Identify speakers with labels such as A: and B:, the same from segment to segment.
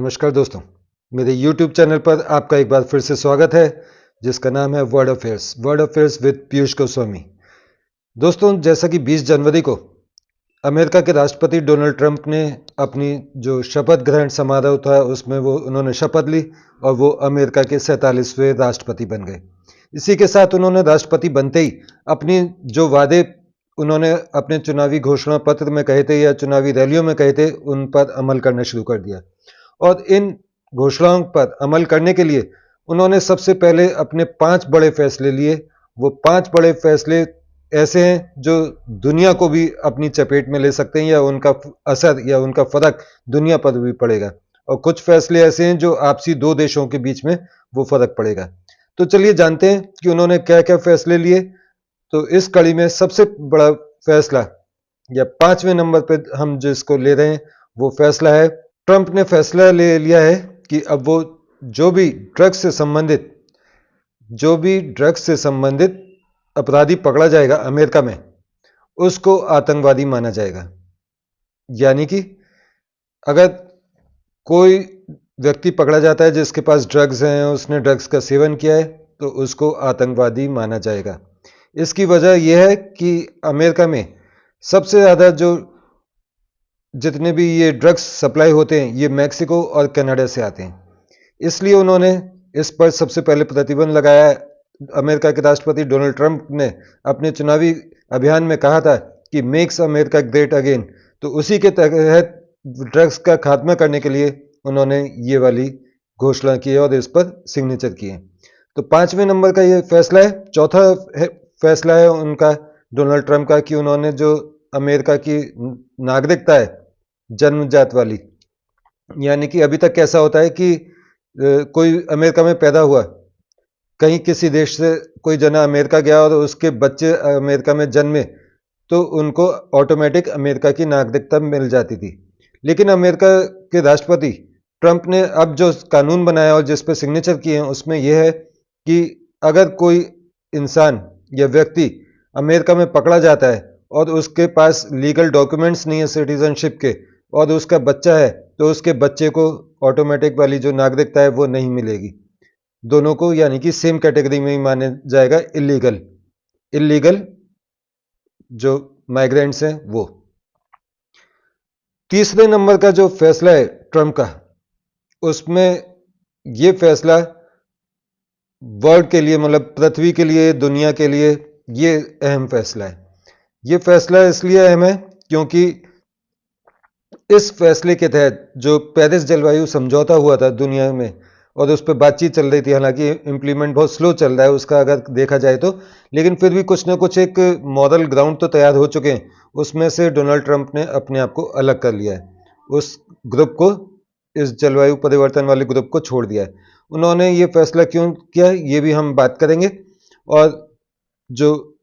A: नमस्कार दोस्तों, मेरे YouTube चैनल पर आपका एक बार फिर से स्वागत है, जिसका नाम है word affairs with Piyush Goswami. दोस्तों, जैसा कि 20 जनवरी को अमेरिका के राष्ट्रपति डोनाल्ड ट्रंप ने अपनी जो शपथ ग्रहण समारोह था उसमें उन्होंने शपथ ली और वो अमेरिका के 47वें राष्ट्रपति बन गए। इसी के साथ उन्होंने राष्ट्रपति बनते ही अपनी जो वादे उन्होंने अपने चुनावी घोषणा पत्र में कहे थे या चुनावी रैलियों में कहे थे, उन पर अमल करना शुरू कर दिया। और इन घोषणाओं पर अमल करने के लिए उन्होंने सबसे पहले अपने 5 बड़े फैसले लिए। वो 5 बड़े फैसले ऐसे हैं जो दुनिया को भी अपनी चपेट में ले सकते हैं या उनका असर या उनका फर्क दुनिया पर भी पड़ेगा, और कुछ फैसले ऐसे हैं जो आपसी दो देशों के बीच में वो फर्क पड़ेगा। तो चलिए जानते हैं कि उन्होंने क्या क्या फैसले लिए। तो इस कड़ी में सबसे बड़ा फैसला या 5वें नंबर पर हम जिसको ले रहे हैं वो फैसला है, ट्रंप ने फैसला ले लिया है कि अब वो जो भी ड्रग्स से संबंधित अपराधी पकड़ा जाएगा अमेरिका में, उसको आतंकवादी माना जाएगा। यानी कि अगर कोई व्यक्ति पकड़ा जाता है जिसके पास ड्रग्स हैं, उसने ड्रग्स का सेवन किया है, तो उसको आतंकवादी माना जाएगा। इसकी वजह यह है कि अमेरिका में सबसे ज़्यादा जितने भी ये ड्रग्स सप्लाई होते हैं ये मैक्सिको और कनाडा से आते हैं। इसलिए उन्होंने इस पर सबसे पहले प्रतिबंध लगाया है। अमेरिका के राष्ट्रपति डोनाल्ड ट्रंप ने अपने चुनावी अभियान में कहा था कि मेक्स अमेरिका ग्रेट अगेन, तो उसी के तहत ड्रग्स का खात्मा करने के लिए उन्होंने ये वाली घोषणा की है और इस पर सिग्नेचर किए। तो 5वें नंबर का ये फैसला है। चौथा फैसला है उनका, डोनाल्ड ट्रंप का, कि उन्होंने जो अमेरिका की नागरिकता है जन्मजात वाली, यानी कि अभी तक कैसा होता है कि कोई अमेरिका में पैदा हुआ, कहीं किसी देश से कोई जना अमेरिका गया और उसके बच्चे अमेरिका में जन्मे, तो उनको ऑटोमेटिक अमेरिका की नागरिकता मिल जाती थी। लेकिन अमेरिका के राष्ट्रपति ट्रंप ने अब जो कानून बनाया और जिस पर सिग्नेचर किए हैं उसमें यह है कि अगर कोई इंसान या व्यक्ति अमेरिका में पकड़ा जाता है और उसके पास लीगल डॉक्यूमेंट्स नहीं है सिटीजनशिप के, और उसका बच्चा है, तो उसके बच्चे को ऑटोमेटिक वाली जो नागरिकता है वो नहीं मिलेगी। दोनों को यानी कि सेम कैटेगरी में ही माने जाएगा इलीगल जो माइग्रेंट्स हैं वो। तीसरे नंबर का जो फैसला है ट्रंप का, उसमें ये फैसला वर्ल्ड के लिए, मतलब पृथ्वी के लिए, दुनिया के लिए ये अहम फैसला है। ये फैसला इसलिए अहम है क्योंकि इस फैसले के तहत जो पेरिस जलवायु समझौता हुआ था दुनिया में और उस पर बातचीत चल रही थी, हालांकि इम्प्लीमेंट बहुत स्लो चल रहा है उसका अगर देखा जाए तो, लेकिन फिर भी कुछ ना कुछ एक मॉडल ग्राउंड तो तैयार हो चुके हैं। उसमें से डोनाल्ड ट्रंप ने अपने आप को अलग कर लिया है, उस ग्रुप को, इस जलवायु परिवर्तन वाले ग्रुप को छोड़ दिया है। उन्होंने ये फैसला क्यों किया ये भी हम बात करेंगे। और जो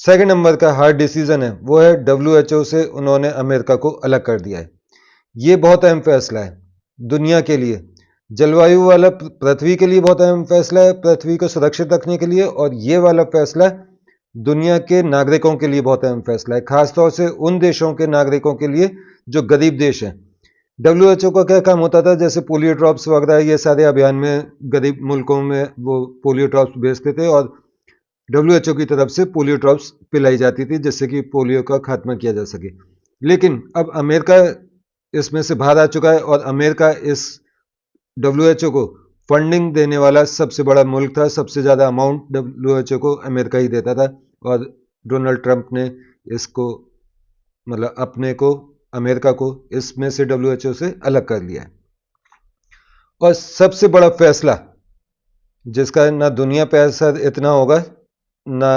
A: सेकंड नंबर का हार्ड डिसीजन है वो है WHO से उन्होंने अमेरिका को अलग कर दिया है। ये बहुत अहम फैसला है दुनिया के लिए, जलवायु वाला पृथ्वी के लिए बहुत अहम फैसला है, पृथ्वी को सुरक्षित रखने के लिए, और ये वाला फैसला दुनिया के नागरिकों के लिए बहुत अहम फैसला है, खासतौर से उन देशों के नागरिकों के लिए जो गरीब देश हैं। WHO का क्या काम होता था, जैसे पोलियो ड्रॉप्स वगैरह ये सारे अभियान में गरीब मुल्कों में वो पोलियो ड्रॉप्स भेजते थे और WHO की तरफ से पोलियो ड्रॉप्स पिलाई जाती थी जिससे कि पोलियो का खात्मा किया जा सके। लेकिन अब अमेरिका इसमें से बाहर आ चुका है और अमेरिका इस WHO को फंडिंग देने वाला सबसे बड़ा मुल्क था। सबसे ज़्यादा अमाउंट WHO को अमेरिका ही देता था और डोनाल्ड ट्रंप ने इसको, मतलब अपने को, अमेरिका को इसमें से WHO से अलग कर लिया है। और सबसे बड़ा फैसला जिसका ना दुनिया पे असर इतना होगा ना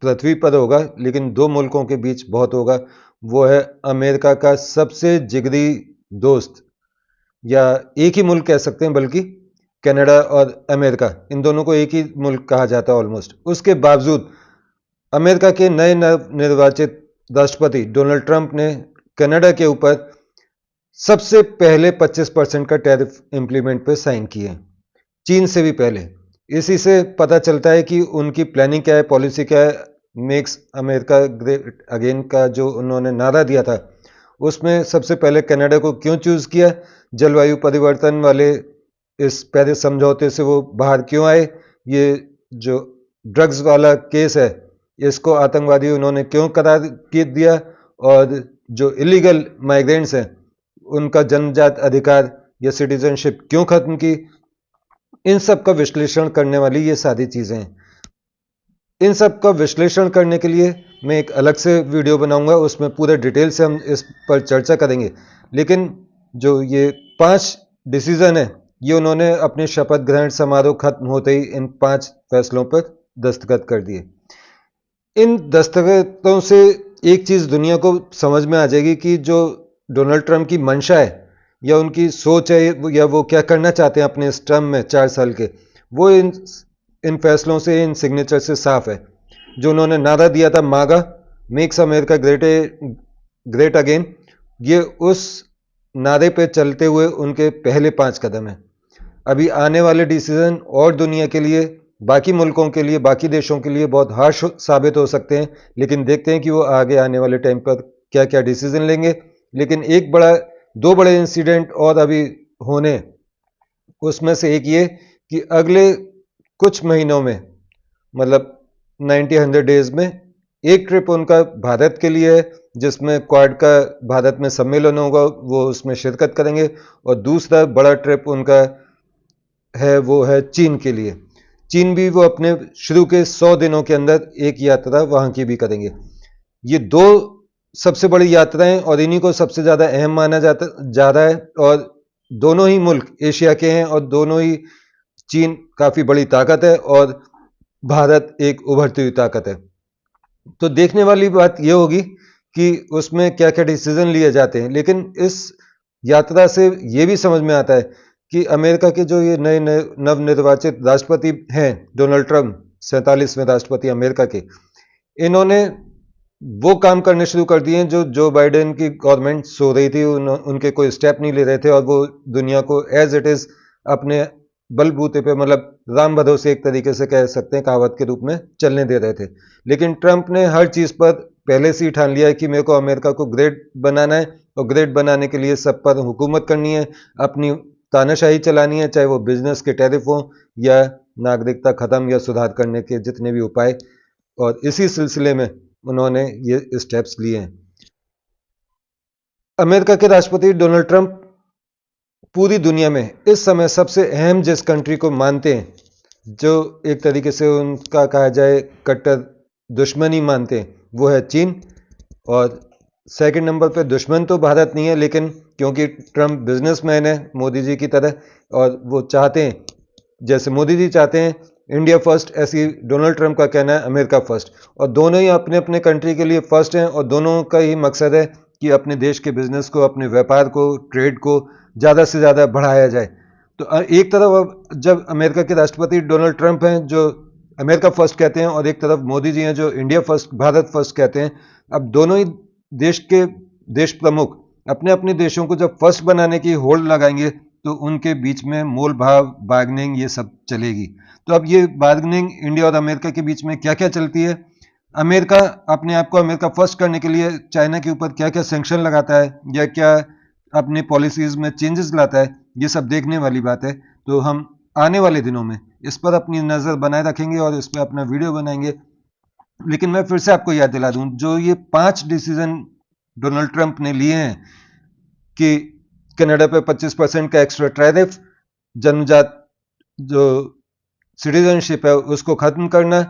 A: पृथ्वी पर होगा, लेकिन दो मुल्कों के बीच बहुत होगा, वो है अमेरिका का सबसे जिगरी दोस्त, या एक ही मुल्क कह सकते हैं, बल्कि कनाडा और अमेरिका, इन दोनों को एक ही मुल्क कहा जाता है ऑलमोस्ट। उसके बावजूद अमेरिका के नए निर्वाचित राष्ट्रपति डोनाल्ड ट्रंप ने कनाडा के ऊपर सबसे पहले 25% का टैरिफ इंप्लीमेंट पे साइन किए, चीन से भी पहले। इसी से पता चलता है कि उनकी प्लानिंग क्या है, पॉलिसी क्या है। मेक्स अमेरिका ग्रेट अगेन का जो उन्होंने नारा दिया था उसमें सबसे पहले कनाडा को क्यों चूज किया, जलवायु परिवर्तन वाले इस पेरिस समझौते से वो बाहर क्यों आए, ये जो ड्रग्स वाला केस है इसको आतंकवादी उन्होंने क्यों करार दिया, और जो इलीगल माइग्रेंट्स हैं उनका जन्मजात अधिकार या सिटीजनशिप क्यों खत्म की, इन सब का विश्लेषण करने वाली ये सारी चीजें हैं। इन सब का विश्लेषण करने के लिए मैं एक अलग से वीडियो बनाऊंगा, उसमें पूरे डिटेल से हम इस पर चर्चा करेंगे। लेकिन जो ये 5 डिसीजन है ये उन्होंने अपने शपथ ग्रहण समारोह खत्म होते ही इन 5 फैसलों पर दस्तखत कर दिए। इन दस्तखतों से एक चीज दुनिया को समझ में आ जाएगी कि जो डोनाल्ड ट्रंप की मंशा है या उनकी सोच है या वो क्या करना चाहते हैं अपने इस टर्म में 4 साल के, वो इन फैसलों से, इन सिग्नेचर से साफ है। जो उन्होंने नारा दिया था मागा, मेक्स अमेरिका ग्रेट अगेन, ये उस नारे पे चलते हुए उनके पहले 5 कदम हैं। अभी आने वाले डिसीजन और दुनिया के लिए, बाकी मुल्कों के लिए, बाकी देशों के लिए बहुत हार्श साबित हो सकते हैं, लेकिन देखते हैं कि वो आगे आने वाले टाइम पर क्या क्या डिसीजन लेंगे। लेकिन 2 बड़े इंसिडेंट और अभी होने, उसमें से एक ये कि अगले कुछ महीनों में, मतलब 90-100 डेज में एक ट्रिप उनका भारत के लिए है, जिसमें क्वाड का भारत में सम्मेलन होगा, वो उसमें शिरकत करेंगे। और दूसरा बड़ा ट्रिप उनका है वो है चीन के लिए। चीन भी वो अपने शुरू के 100 दिनों के अंदर एक यात्रा वहां की भी करेंगे। ये 2 सबसे बड़ी यात्राएं और इन्हीं को सबसे ज्यादा अहम माना जा रहा है। और दोनों ही मुल्क एशिया के हैं और दोनों ही, चीन काफी बड़ी ताकत है और भारत एक उभरती हुई ताकत है। तो देखने वाली बात यह होगी कि उसमें क्या क्या डिसीजन लिए जाते हैं। लेकिन इस यात्रा से यह भी समझ में आता है कि अमेरिका के जो ये नए नवनिर्वाचित राष्ट्रपति हैं, डोनाल्ड ट्रंप 47वें राष्ट्रपति अमेरिका के, इन्होंने वो काम करने शुरू कर दिए जो जो बाइडेन की गवर्नमेंट सो रही थी, उनके कोई स्टेप नहीं ले रहे थे और वो दुनिया को एज इट इज अपने बलबूते पे, मतलब राम भरोसे एक तरीके से कह सकते हैं, कहावत के रूप में चलने दे रहे थे। लेकिन ट्रंप ने हर चीज पर पहले से ही ठान लिया है कि मेरे को अमेरिका को ग्रेट बनाना है, और ग्रेट बनाने के लिए सब पर हुकूमत करनी है, अपनी तानाशाही चलानी है, चाहे वो बिजनेस के टैरिफ हो या नागरिकता खत्म या सुधार करने के जितने भी उपाय। और इसी सिलसिले में उन्होंने ये स्टेप्स लिए हैं। अमेरिका के राष्ट्रपति डोनाल्ड ट्रंप पूरी दुनिया में इस समय सबसे अहम जिस कंट्री को मानते हैं, जो एक तरीके से उनका कहा जाए कट्टर दुश्मन ही मानते हैं, वो है चीन। और सेकंड नंबर पे दुश्मन तो भारत नहीं है, लेकिन क्योंकि ट्रंप बिजनेसमैन है मोदी जी की तरह, और वो चाहते हैं, जैसे मोदी जी चाहते हैं इंडिया फर्स्ट, ऐसी डोनाल्ड ट्रंप का कहना है अमेरिका फर्स्ट। और दोनों ही अपने अपने कंट्री के लिए फर्स्ट हैं, और दोनों का ही मकसद है कि अपने देश के बिजनेस को, अपने व्यापार को, ट्रेड को ज़्यादा से ज़्यादा बढ़ाया जाए। तो एक तरफ जब अमेरिका के राष्ट्रपति डोनाल्ड ट्रंप हैं जो अमेरिका फर्स्ट कहते हैं, और एक तरफ मोदी जी हैं जो इंडिया फर्स्ट, भारत फर्स्ट कहते हैं, अब दोनों ही देश प्रमुख अपने अपने देशों को जब फर्स्ट बनाने की होड़ लगाएंगे तो उनके बीच में मोल भाव, बार्गेनिंग, ये सब चलेगी। तो अब ये बार्गेनिंग इंडिया और अमेरिका के बीच में क्या क्या चलती है, अमेरिका अपने आप को अमेरिका फर्स्ट करने के लिए चाइना के ऊपर क्या क्या सैंक्शन लगाता है या क्या अपने पॉलिसीज में चेंजेस लाता है, ये सब देखने वाली बात है। तो हम आने वाले दिनों में इस पर अपनी नज़र बनाए रखेंगे और इस पर अपना वीडियो बनाएंगे। लेकिन मैं फिर से आपको याद दिला दूं, जो ये 5 डिसीजन डोनाल्ड ट्रंप ने लिए हैं कि कनाडा पे 25% का एक्स्ट्रा टैरिफ, जन्मजात जो सिटीजनशिप है उसको खत्म करना,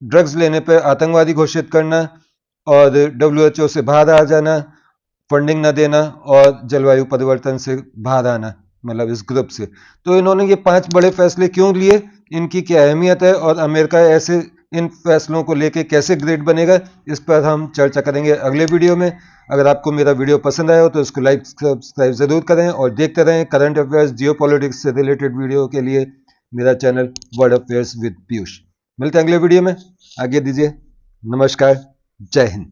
A: ड्रग्स लेने पे आतंकवादी घोषित करना, और WHO से बाहर आ जाना, फंडिंग न देना, और जलवायु परिवर्तन से बाहर आना, मतलब इस ग्रुप से। तो इन्होंने ये 5 बड़े फैसले क्यों लिए, इनकी क्या अहमियत है, और अमेरिका ऐसे इन फैसलों को लेके कैसे ग्रेट बनेगा, इस पर हम चर्चा करेंगे अगले वीडियो में। अगर आपको मेरा वीडियो पसंद आया हो तो इसको लाइक सब्सक्राइब जरूर करें और देखते रहें करंट अफेयर्स, जियो पॉलिटिक्स से रिलेटेड वीडियो के लिए मेरा channel world affairs with Piyush. मिलते हैं अगले वीडियो में, आगे दीजिए, नमस्कार, जय हिंद।